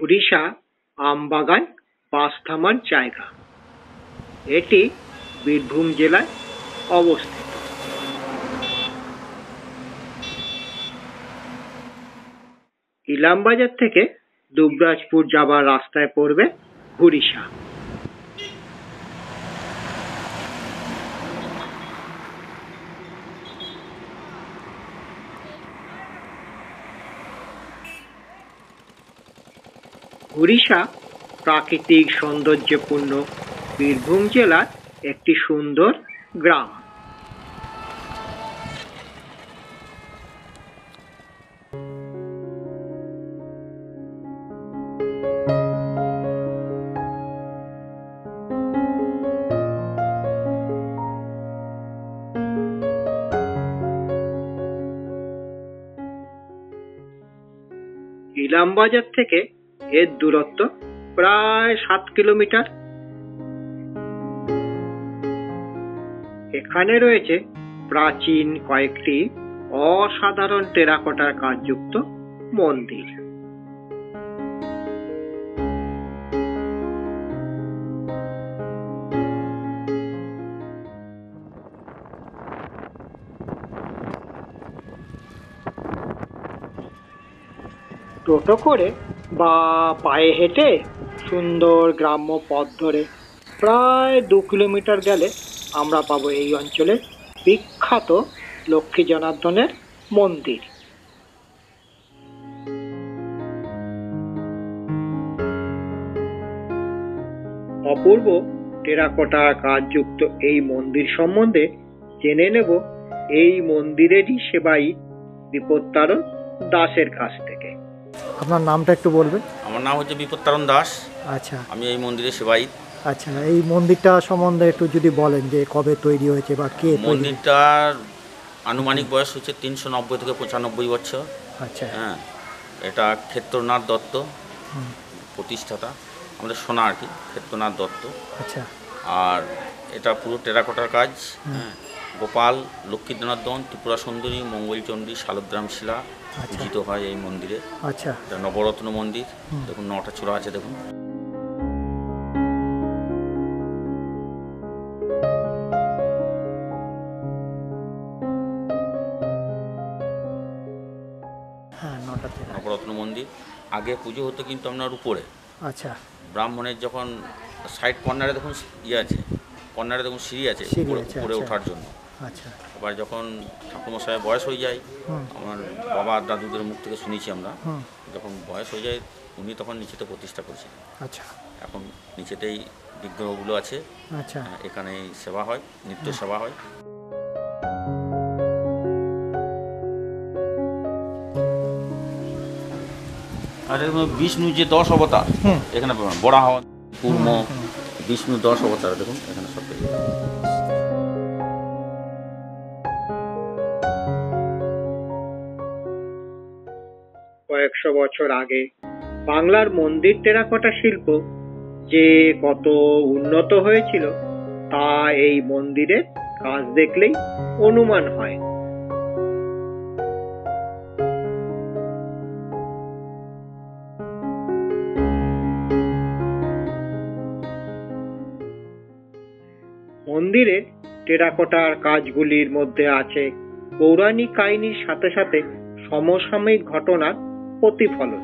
উড়িষ্যা আমবাগান বাস থামার জায়গা। এটি বীরভূম জেলায় অবস্থিত। ইলামবাজার থেকে দুবরাজপুর যাবার রাস্তায় পড়বে উড়িষ্যা। উড়িষ্যা প্রাকৃতিক সৌন্দর্যপূর্ণ বীরভূম জেলার একটি সুন্দর গ্রাম। ইলামবাজার থেকে এর দূরত্ব প্রায় 7 কিলোমিটার। এখানে রয়েছে প্রাচীন কয়েকটি অসাধারণ টেরাকোটার কাজযুক্ত মন্দির। টোটো করে বা পায়ে হেঁটে সুন্দর গ্রাম্য পথ ধরে প্রায় 2 কিলোমিটার গেলে আমরা পাবো এই অঞ্চলের বিখ্যাত লক্ষ্মী জনার্দনের মন্দির। অপূর্ব টেরাকোটা কাজযুক্ত এই মন্দির সম্বন্ধে জেনে নেব এই মন্দিরেরই সেবাই বিপত্তারণ দাসের কাছ থেকে। আপনার নামটা একটু বলবেন? আমার নাম হচ্ছে বিপত্তারণ দাস। আচ্ছা, আমি এই মন্দিরের সেবায়িত। আচ্ছা, এই মন্দিরটা সম্বন্ধে একটু যদি বলেন যে কবে তৈরি হয়েছে বা কে? মন্দিরটার আনুমানিক বয়স হচ্ছে 390 থেকে 95 বছর। আচ্ছা, হ্যাঁ, এটা ক্ষেত্রনাথ দত্ত প্রতিষ্ঠাতা, আমাদের সোনা আর কি, ক্ষেত্রনাথ দত্ত। আচ্ছা, আর এটা পুরো টেরাকোটার কাজ। হ্যাঁ, গোপাল, লক্ষ্মী জনার্দন, ত্রিপুরা সুন্দরী, মঙ্গলচণ্ডী, শালগ্রাম শিলা পূজিত হয় এই মন্দিরে। আচ্ছা, এটা নবরত্ন মন্দির। দেখুন 9টা চূড়া আছে দেখুন। হ্যাঁ, 9টা চূড়া। নবরত্ন মন্দির। আগে পুজো হতো কিন্তু আপনার উপরে। আচ্ছা, ব্রাহ্মণের যখন সাইড কর্নারে দেখুন আছে, কর্নারে দেখুন সিঁড়ি আছে উপরে ওঠার জন্য। আচ্ছা, এবার যখন ঠাকুরমশাইয়ের বয়স হয়ে যায়, আমার বাবা দাদুদের মুখ থেকে শুনেছি আমরা, যখন বয়স হয়ে যায় উনি তখন নিচেতে প্রতিষ্ঠা করেছিলেন। আচ্ছা, এখন নিচেতেই বিগ্রহগুলো আছে। আচ্ছা, এখানেই সেবা হয়, নিত্য সেবা হয়। আর বিষ্ণু যে 10 অবতার এখানে বরাহ, কুর্ম, বিষ্ণু 10 অবতার দেখুন এখানে সব পেয়ে যাবেন। কয়েকশো বছর আগে বাংলার মন্দির টেরাকোটা শিল্প যে কত উন্নত হয়েছিল তা এই মন্দিরের কাজ দেখলেই অনুমান হয়। মন্দিরের টেরাকোটার কাজগুলির মধ্যে আছে পৌরাণিক কাহিনীর সাথে সাথে সমসাময়িক ঘটনার প্রতিফলন।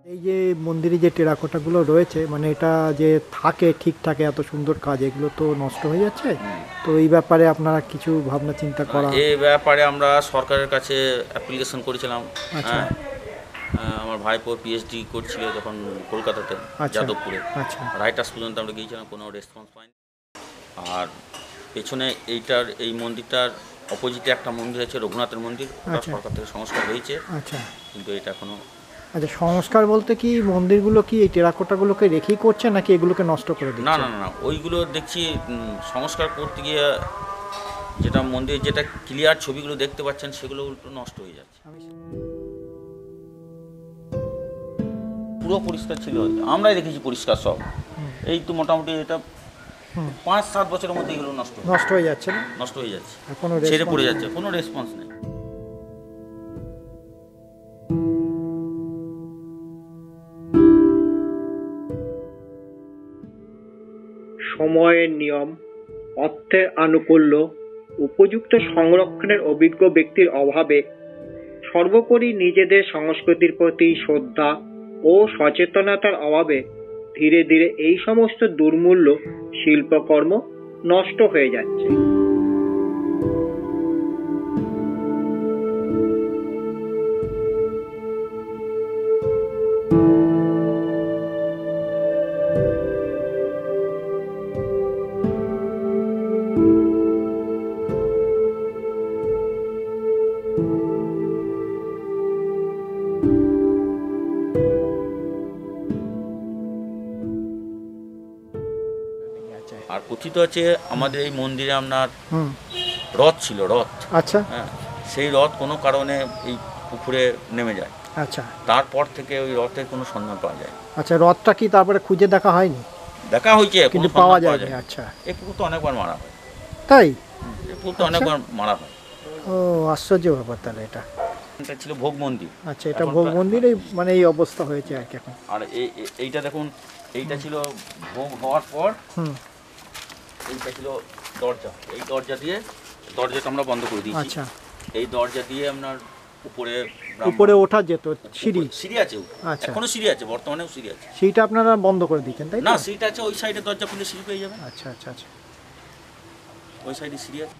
এই যে মন্দিরে যে টেরাকোটাগুলো রয়েছে, মানে এটা যে থাকে ঠিক থাকে এত সুন্দর কাজ, এগুলো তো নষ্ট হয়ে যাচ্ছে। তো এই ব্যাপারে আপনারা কিছু ভাবনা চিন্তা করা? এই ব্যাপারে আমরা সরকারের কাছে অ্যাপ্লিকেশন করেছিলাম। আচ্ছা, আমার ভাইপো পিএইচডি করছিল যখন কলকাতাতে, যাদবপুরে। আচ্ছা, রাইটার্স পর্যন্ত আমরা গিয়েছিলাম, কোনো রেসপন্স পাইনি। আর পেছনে এই মন্দিরটার অপোজিটে একটা মন্দির আছে, রঘুনাথের মন্দির। ওটা সরকার থেকে সংস্কার হয়েছে। আচ্ছা, কিন্তু এটা এখনো। আচ্ছা, সংস্কার বলতে কি মন্দিরগুলো কি এই টেরাকোটাগুলোকে রেখেই করছে নাকি এগুলোকে নষ্ট করে দিচ্ছে? না না না, ওইগুলো দেখছি সংস্কার করতে গিয়ে যেটা মন্দিরের যেটা ক্লিয়ার ছবিগুলো দেখতে পাচ্ছেন সেগুলো উল্টো নষ্ট হয়ে যাচ্ছে। পুরো পরিষ্কার ছিল, আমরাই দেখেছি পরিষ্কার সব। এই তো মোটামুটি এটা 5-7 বছরের মধ্যে এগুলো নষ্ট হয়ে যাচ্ছে না? নষ্ট হয়ে যাচ্ছে, কোনো ছেড়ে পড়ে যাচ্ছে, কোনো রেসপন্স নেই। সময়ের নিয়ম, অর্থের আনুকূল্য, উপযুক্ত সংরক্ষণের অভিজ্ঞ ব্যক্তির অভাবে, সর্বোপরি নিজেদের সংস্কৃতির প্রতি শ্রদ্ধা ও সচেতনতার অভাবে ধীরে ধীরে এই সমস্ত দুর্মূল্য শিল্পকর্ম নষ্ট হয়ে যাচ্ছে। আর কথিত আছে আমাদের এই মন্দিরে আপনার রথ ছিল, রথ। আচ্ছা। হ্যাঁ, সেই রথ কোনো কারণে এই পুকুরে নেমে যায়। আচ্ছা, তারপর থেকে ওই রথের কোনো সন্ধান পাওয়া যায়। আচ্ছা, রথটা কি তারপরে খুঁজে দেখা হয়নি? দেখা হয়েছে কিন্তু পাওয়া যায়নি। আচ্ছা, এই পুকুর তো অনেকবার মারা হয়। তাই? এই পুকুর তো অনেকবার মারা হয়। ও, আশ্চর্য ব্যাপার তাহলে এটা। এটা ছিল ভোগ মন্দির। আচ্ছা, এটা ভোগ মন্দির, মানে এই অবস্থা হয়েছে আর কি এখন। আর এইটা দেখুন, এইটা ছিল ভোগ হওয়ার পর, এইটা ছিল দরজা। এই দরজাটা আমরা বন্ধ করে দিয়েছি। আচ্ছা, এই দরজা দিয়ে আপনার উপরে ওঠা যেত, সিঁড়ি আছে। আচ্ছা, এখনো সিঁড়ি আছে, বর্তমানেও সিঁড়ি আছে। সেইটা আপনারা বন্ধ করে দিয়েছেন তাই না? সিঁড়ি আছে, ওই সাইডে দরজা খুলে সিঁড়ি পেয়ে যাবেন। আচ্ছা, আচ্ছা, আচ্ছা, ওই সাইডে সিঁড়ি আছে।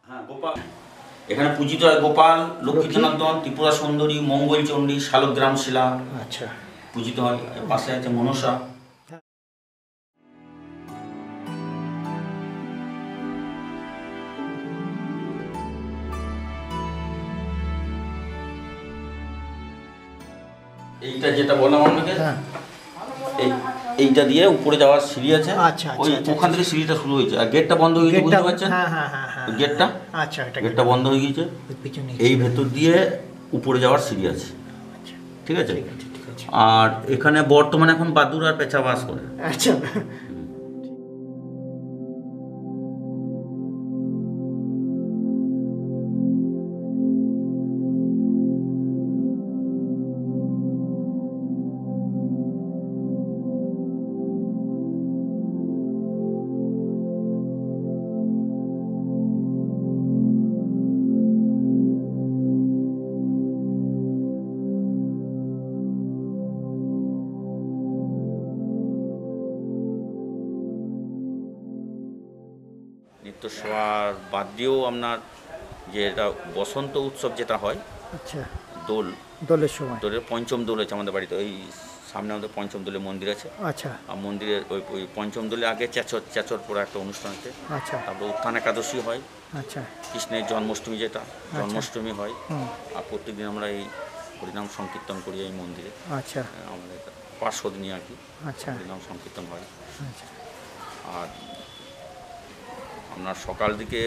হ্যাঁ, গোপাল এখানে পূজিত হয়। গোপাল, লক্ষ্মী জনার্দন, ত্রিপুরা সুন্দরী, মঙ্গল চণ্ডী, শালগ্রাম শিলা আচ্ছা পূজিত হয়। পাশে আছে মনসা। এইটা যেটা বললাম আপনাকে, এইটা দিয়ে উপরে যাওয়ার সিঁড়ি আছে। আচ্ছা, ওই ওখান থেকে সিঁড়িটা শুরু হয়েছে। আর গেটটা বন্ধ হয়ে গেছে, বুঝতে পারছেন? গেটটা, আচ্ছা, গেটটা বন্ধ হয়ে গেছে। এই ভেতর দিয়ে উপরে যাওয়ার সিঁড়ি আছে। ঠিক আছে। আর এখানে বর্তমানে এখন বাদুর আর পেঁচা বাস করে। আচ্ছা, নৃত্যসভার বাদ দিয়েও আপনার যে এটা বসন্ত উৎসব যেটা হয়, আচ্ছা, দোলের সময়, দোলের পঞ্চম দোল হচ্ছে আমাদের বাড়িতে। ওই সামনে আমাদের পঞ্চম দোলের মন্দির আছে। আচ্ছা, আর মন্দিরের ওই পঞ্চম দোলে আগে চেচর পরে একটা অনুষ্ঠান আছে। আচ্ছা, তারপর উত্থান একাদশী হয়। আচ্ছা, কৃষ্ণের জন্মাষ্টমী যেটা, জন্মাষ্টমী হয়। আর প্রত্যেকদিন আমরা এই হরিনাম সংকীর্তন করি এই মন্দিরে। আচ্ছা, আমাদের পার্শ্বদ নিয়ে আর কি। আচ্ছা, হরিনাম সংকীর্তন হয়। আচ্ছা, আর আপনার সকাল দিকে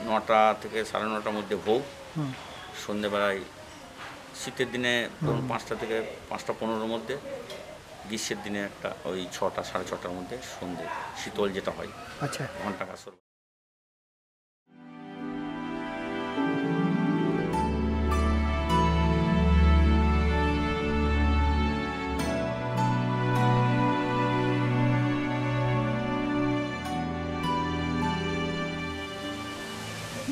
9টা থেকে 9:30টার মধ্যে ভোগ। সন্ধেবেলায় শীতের দিনে ধরুন 5টা থেকে 5টা 15-র মধ্যে, গ্রীষ্মের দিনে একটা ওই 6টা 6:30টার মধ্যে সন্ধে শীতল যেটা হয়। আচ্ছা, ঘন্টা কাসর।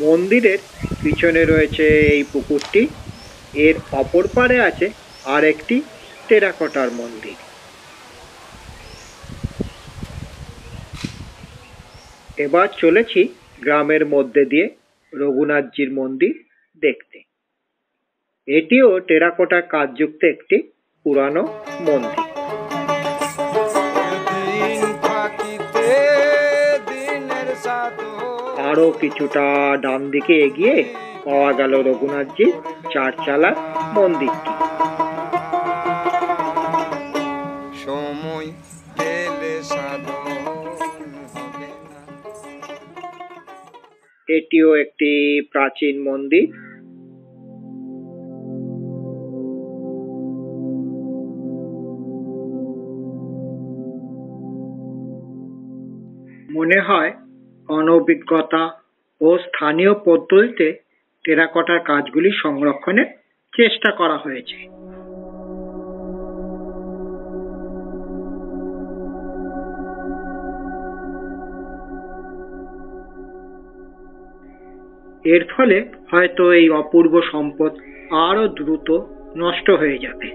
মন্দিরের পিছনে রয়েছে এই পুকুরটি। এর অপর পারে আছে আর একটি টেরাকোটার মন্দির। এবার চলেছি গ্রামের মধ্যে দিয়ে রঘুনাথজির মন্দির দেখতে। এটিও টেরাকোটার কাজযুক্ত একটি পুরানো মন্দির। আরো কিছুটা ডান দিকে এগিয়ে পাওয়া গেল রঘুনাথজির 4 চালা মন্দিরটি। এটিও একটি প্রাচীন মন্দির। মনে হয় অনভিজ্ঞতা ও স্থানীয় পদ্ধতিতে টেরাকোটার কাজগুলি সংরক্ষণের চেষ্টা করা হয়েছে। এর ফলে হয়তো এই অপূর্ব সম্পদ আরো দ্রুত নষ্ট হয়ে যাবে।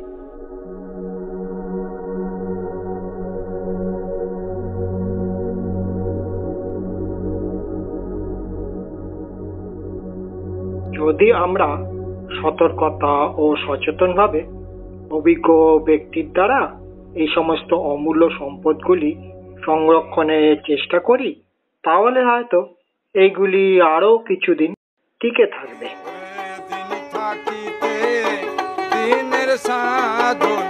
যদি আমরা সতর্কতা ও সচেতনভাবে অভিজ্ঞ ব্যক্তির দ্বারা এই সমস্ত অমূল্য সম্পদগুলি সংরক্ষণের চেষ্টা করি, তাহলে হয়তো এইগুলি আরো কিছুদিন টিকে থাকবে। দিনের সাধন